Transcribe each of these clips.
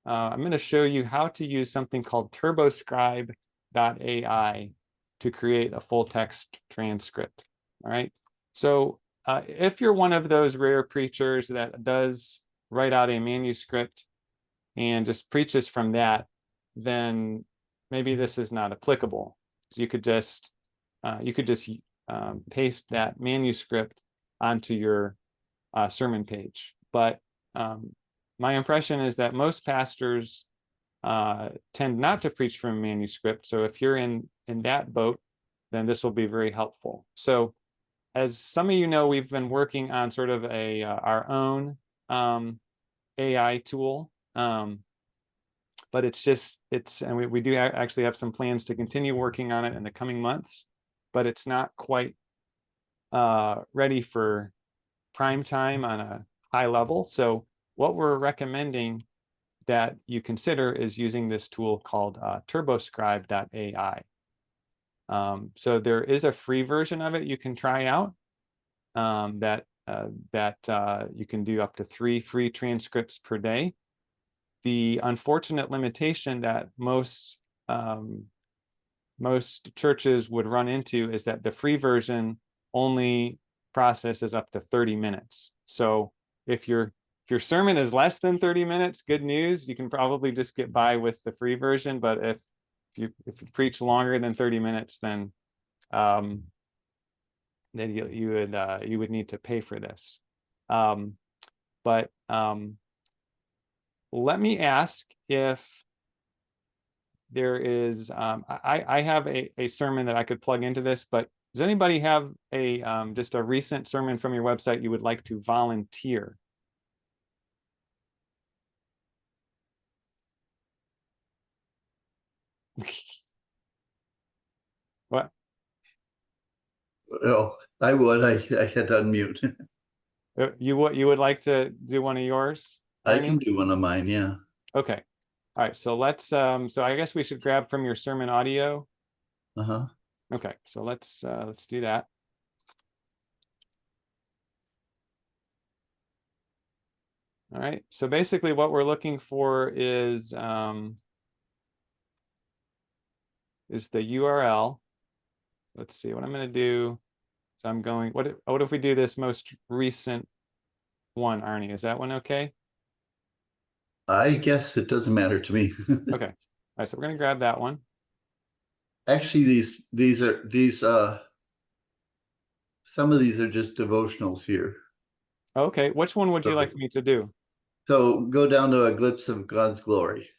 I'm going to show you how to use something called TurboScribe.AI to create a full text transcript. All right. So if you're one of those rare preachers that does write out a manuscript and just preaches from that, then maybe this is not applicable. So you could just paste that manuscript onto your sermon page. But my impression is that most pastors tend not to preach from a manuscript. So if you're in that boat, then this will be very helpful. So as some of you know, we've been working on sort of our own AI tool. But and we do actually have some plans to continue working on it in the coming months, but it's not quite ready for prime time on a high level. So what we're recommending that you consider is using this tool called TurboScribe.AI. So there is a free version of it you can try out that you can do up to 3 free transcripts per day. The unfortunate limitation that most churches would run into is that the free version only processes up to 30 minutes. So if your sermon is less than 30 minutes, good news, you can probably just get by with the free version. But if you preach longer than 30 minutes, then you would need to pay for this. Let me ask if there is, I have a sermon that I could plug into this, but does anybody have just a recent sermon from your website you would like to volunteer? What? Oh, I would. I had to unmute. You would like to do one of yours, I Arnie? can do one of mine, yeah. Okay. All right. So let's so I guess we should grab from your sermon audio. Uh-huh. Okay. So let's do that. All right. So basically what we're looking for is the URL. Let's see what I'm going to do. So I'm going, what if we do this most recent one, Arnie? Is that one okay? I guess it doesn't matter to me. Okay. All right. So we're going to grab that one. Actually, some of these are just devotionals here. Okay. Which one would you like me to do? So go down to a glimpse of God's glory.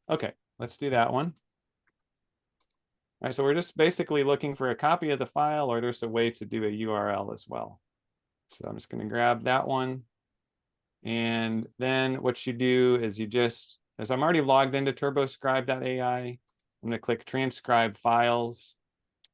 Okay. Let's do that one. All right, so we're just basically looking for a copy of the file, or there's a way to do a URL as well. So I'm just going to grab that one. And then what you do is as I'm already logged into TurboScribe.ai, I'm going to click Transcribe Files.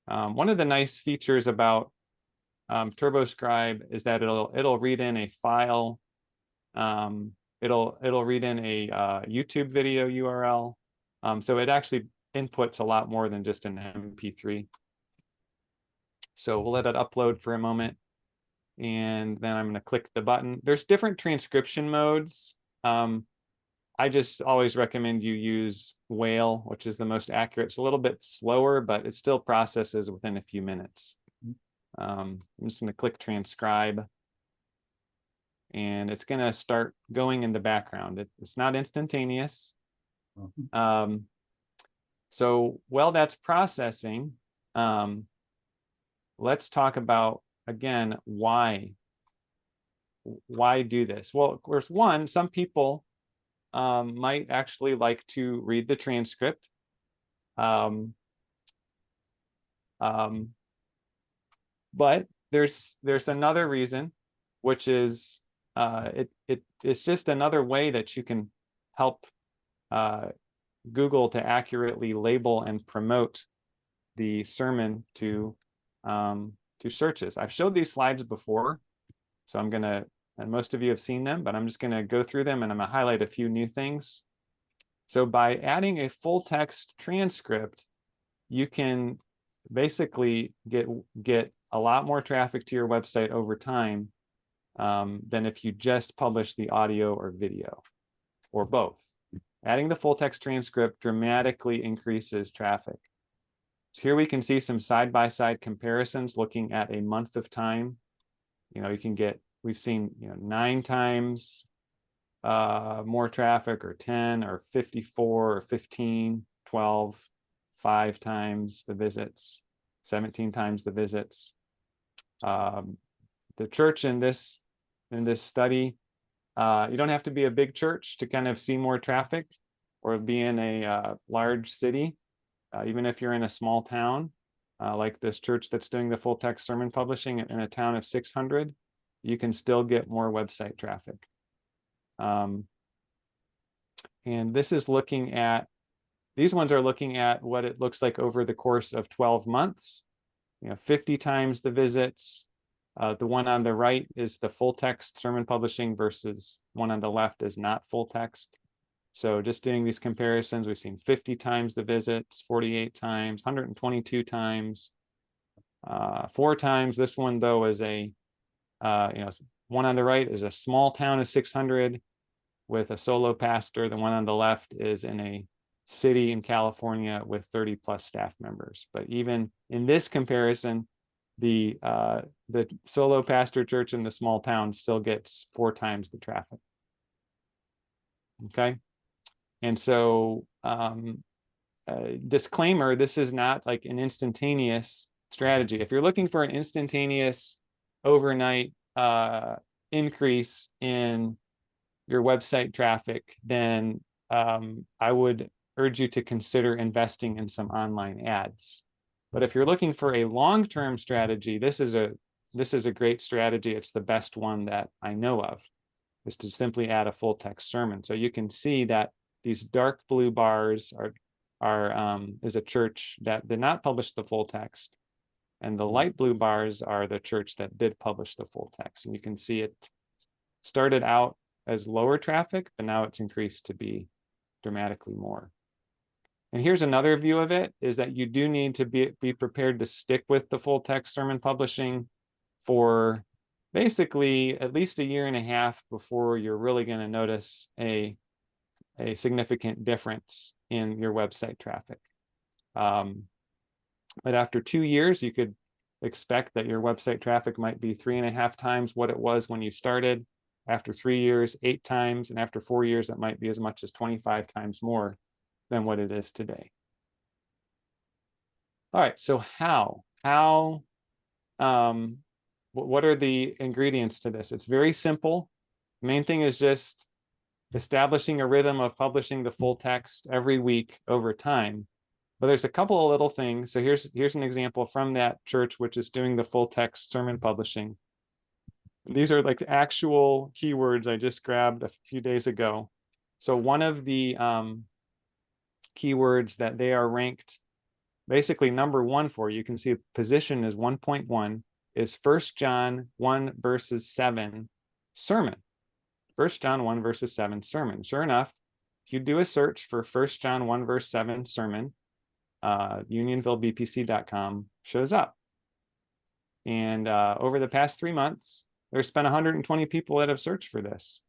One of the nice features about TurboScribe is that it'll read in a file. It'll read in a YouTube video URL. So it actually inputs a lot more than just an MP3. So we'll let it upload for a moment. And then I'm going to click the button. There's different transcription modes. I just always recommend you use Whale, which is the most accurate. It's a little bit slower, but it still processes within a few minutes. I'm just going to click transcribe. And it's going to start going in the background. It's not instantaneous. So while that's processing, let's talk about, again, why do this? Well, of course, one, some people might actually like to read the transcript. But there's another reason, which is it's just another way that you can help Google to accurately label and promote the sermon to searches. I've showed these slides before, so and most of you have seen them, but I'm just gonna go through them and I'm gonna highlight a few new things. So by adding a full text transcript, you can basically get a lot more traffic to your website over time than if you just publish the audio or video, or both. Adding the full text transcript dramatically increases traffic. So here we can see some side-by-side comparisons looking at a month of time. You can get, we've seen 9 times more traffic, or 10, or 54, or 15, 12, 5 times the visits, 17 times the visits. The church in this study, you don't have to be a big church to kind of see more traffic, or be in a large city. Even if you're in a small town, like this church that's doing the full text sermon publishing in a town of 600, you can still get more website traffic. And this is looking at, these ones are looking at what it looks like over the course of 12 months. 50 times the visits. The one on the right is the full text sermon publishing versus one on the left is not full text. So just doing these comparisons, we've seen 50 times the visits, 48 times, 122 times, 4 times. This one though is a, one on the right is a small town of 600 with a solo pastor. The one on the left is in a city in California with 30 plus staff members. But even in this comparison, the solo pastor church in the small town still gets 4 times the traffic. Okay. And so, disclaimer, this is not like an instantaneous strategy. If you're looking for an instantaneous overnight increase in your website traffic, then I would urge you to consider investing in some online ads. But if you're looking for a long-term strategy, this is a great strategy. It's the best one that I know of, is to simply add a full text sermon. So you can see that these dark blue bars is a church that did not publish the full text, and the light blue bars are the church that did publish the full text. And you can see it started out as lower traffic, but now it's increased to be dramatically more. And here's another view of it, is that you do need to be prepared to stick with the full text sermon publishing for basically at least 1.5 years before you're really going to notice a significant difference in your website traffic. But after 2 years, you could expect that your website traffic might be 3.5 times what it was when you started. After 3 years, 8 times, and after 4 years, it might be as much as 25 times more than what it is today. All right, so what are the ingredients to this? It's very simple. The main thing is just establishing a rhythm of publishing the full text every week over time. But there's a couple of little things. So here's an example from that church, which is doing the full text sermon publishing. These are like actual keywords I just grabbed a few days ago. So one of the keywords that they are ranked basically number 1 for, you can see position is 1.1, is 1 John 1 verses 7 sermon. 1 John 1 verses 7 sermon. Sure enough, if you do a search for 1 John 1 verse 7 sermon, unionvillebpc.com shows up. And over the past 3 months, there's been 120 people that have searched for this,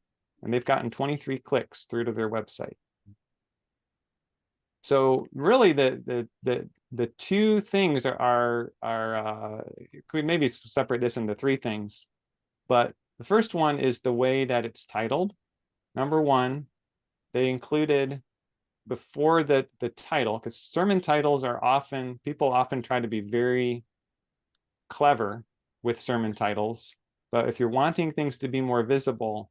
and they've gotten 23 clicks through to their website. So really, the 2 things are could maybe separate this into 3 things, but the first one is the way that it's titled. Number 1, they included before the title, because sermon titles are people often try to be very clever with sermon titles. But if you're wanting things to be more visible,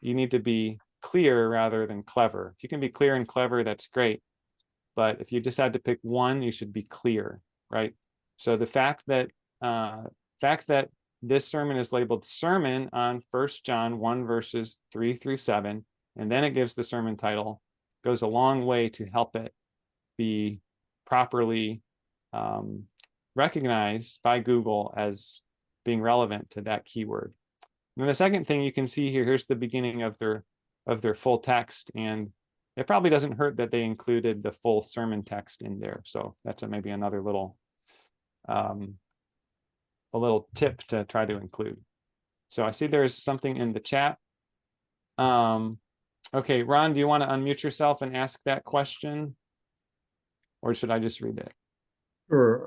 you need to be clear rather than clever. If you can be clear and clever, that's great. But if you just had to pick one, you should be clear, right? So the fact that this sermon is labeled sermon on 1 John 1 verses 3 through 7, and then it gives the sermon title, goes a long way to help it be properly recognized by Google as being relevant to that keyword. And then the second thing you can see here, here's the beginning of their full text, and it probably doesn't hurt that they included the full sermon text in there. So that's maybe another little a little tip to try to include. So I see there's something in the chat. Okay, Ron, do you want to unmute yourself and ask that question? Or should I just read it? Sure.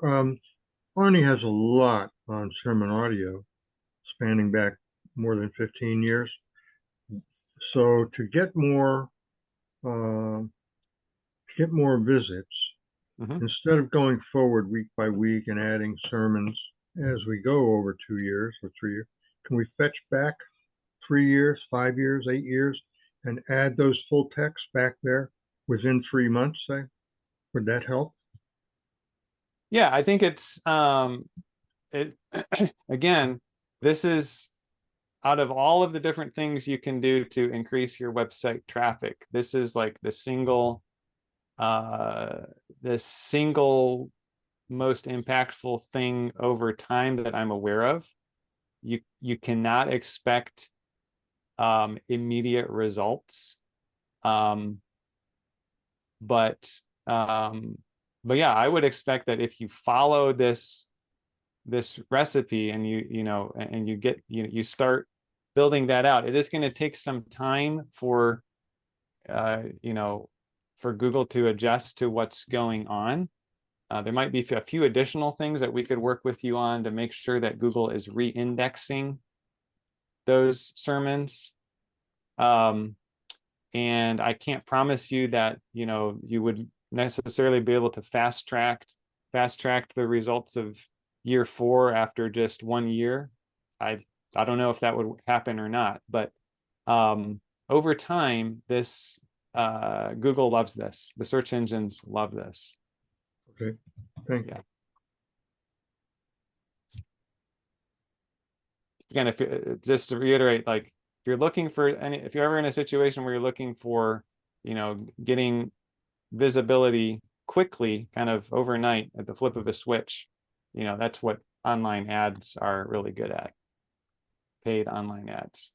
Arnie has a lot on sermon audio spanning back more than 15 years. So to get more visits, Mhm. instead of going forward week by week and adding sermons as we go over 2 years or 3 years, can we fetch back 3 years, 5 years, 8 years, and add those full texts back there within 3 months, say? Would that help? Yeah, I think it's it again, this is out of all of the different things you can do to increase your website traffic, this is like the single most impactful thing over time that I'm aware of. You cannot expect immediate results. But yeah, I would expect that if you follow this recipe and you start building that out, it is going to take some time for for Google to adjust to what's going on. There might be a few additional things that we could work with you on to make sure that Google is re-indexing those sermons. And I can't promise you that you would necessarily be able to fast track the results of year 4 after just 1 year. I don't know if that would happen or not, but over time, this Google loves this. The search engines love this. Okay, thank you. Yeah. Again, if just to reiterate, like if you're looking for if you're ever in a situation where you're looking for, getting visibility quickly, kind of overnight at the flip of a switch, that's what online ads are really good at. Paid online ads.